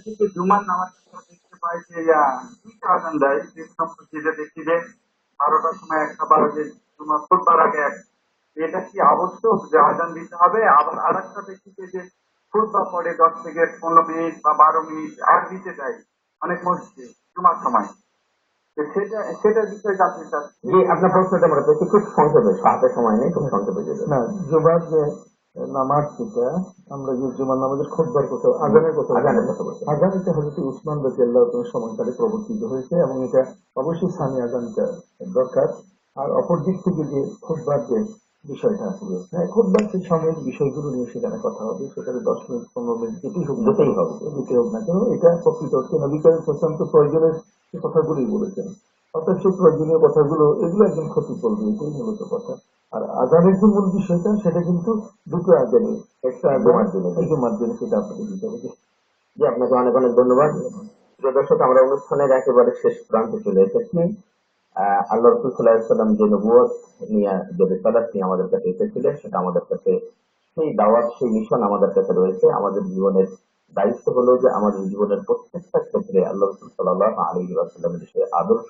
থেকে জুমার নামাজ দেখতে পাই যে দুইটা আজান দেয়, যে সম্প্রতিটা দেখছি যে 12টার সময় একটা, যে জুমার খুতবার আগে একটা। এটা কি আবশ্যক যে আজান দিতে হবে? আবার আরেকটা দেখছি যে খুতবা পরে 10 থেকে 15 মিনিট বা 12 মিনিট আর দিতে দেয় অনেক মসজিদে জুমার সময়। তো সেটার বিষয়ে জানতে চাচ্ছি। জি, আপনার প্রশ্নটা আমরা পেয়েছি, খুব সংক্ষেপে, হাতে সময় নেই, খুব সংক্ষেপে যদি। না, জুমার যে নামাজ, যেটা আমরা যে জুমার নামাজের খুতবার কথা, আজানের কথা বলছি, আজানটা হযরত উসমান রাদিয়াল্লাহু তাআলার সময়কালে প্রবর্তিত হয়েছে এবং এটা অবশ্যই সানি আজানটা দরকার। আর অপর দিক থেকে যে খুতবার যে বিষয়টা আছে, হ্যাঁ, খুতবার সেই সময়ের বিষয়গুলো নিয়ে সেখানে কথা হবে, সেখানে 10 মিনিট 15 মিনিট যেতেই হোক, যেতে হোক না কেন, এটা প্রকৃত অর্থে নবী করিম সাল্লাল্লাহু আলাইহি ওয়াসাল্লাম তো প্রয়োজনের সে কথাগুলোই বলেছেন। অর্থাৎ সেই প্রয়োজনীয় কথাগুলো, এগুলো একজন ক্ষতি করবে, এটাই মূলত কথা। আর আজানের যে মূল বিষয়টা, সেটা কিন্তু দুটো আজানে, একটা জুমার দিনে সেটা আপনাকে দিতে হবে। জি, আপনাকে অনেক অনেক ধন্যবাদ। প্রিয় দর্শক, আমরা অনুষ্ঠানের একেবারে শেষ প্রান্তে চলে এসেছি। আল্লাহ রাসূল সাল্লাল্লাহু আলাইহি ওয়াসাল্লাম যে নবুয়ত নিয়ে, যে রিসালাত নিয়ে আমাদের কাছে এসেছিলেন, সেটা আমাদের কাছে, সেই দাওয়াত, সেই মিশন আমাদের কাছে রয়েছে। আমাদের জীবনের দায়িত্ব হলো যে আমাদের জীবনের প্রত্যেকটা ক্ষেত্রে আল্লাহ রাসূল সাল্লাল্লাহু আলাইহি ওয়াসাল্লামের সেই আদর্শ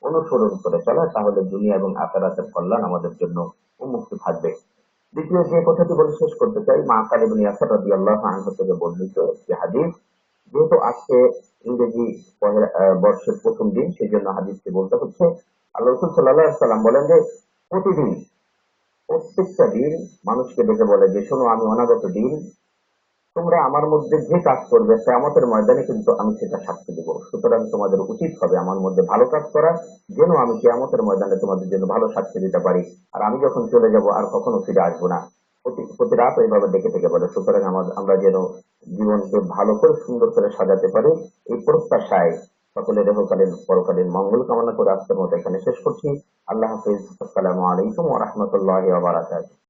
অনুসরণ করে চলা, তাহলে দুনিয়া এবং আখিরাতের কল্যাণ আমাদের জন্য উন্মুক্ত থাকবে। দ্বিতীয় যে কথাটি বলে শেষ করতে চাই, মা আকার ইবনে ইয়াসার রাদিয়াল্লাহু আনহু থেকে বর্ণিত একটি হাদিস। যেহেতু আজকে ইংরেজি বর্ষের প্রথম দিন, সেই জন্য হাদিসটি বলতে হচ্ছে। আল্লাহ রাসূল সাল্লাল্লাহু আলাইহি ওয়াসাল্লাম বলেন যে প্রতিদিন, প্রত্যেকটা দিন মানুষকে ডেকে বলে যে, শোনো, আমি অনাগত দিন, তোমরা আমার মধ্যে যে কাজ করবে কিয়ামতের ময়দানে কিন্তু আমি সেটা সাক্ষী দেব। সুতরাং তোমাদের উচিত হবে আমার মধ্যে ভালো কাজ করা, যেন আমি কিয়ামতের ময়দানে তোমাদের জন্য ভালো সাক্ষী দিতে পারি। আর আমি যখন চলে যাব আর কখনো ফিরে আসবো না। প্রতি রাত এইভাবে ডেকে ডেকে বলে। সুতরাং আমরা যেন জীবনকে ভালো করে, সুন্দর করে সাজাতে পারি, এই প্রত্যাশায় সকলের ইহকালীন পরকালীন মঙ্গল কামনা করে আজকের মতো এখানে শেষ করছি। আল্লাহ হাফিজ। আসসালামু আলাইকুম ওয়া রাহমাতুল্লাহি ওয়া বারাকাতুহু।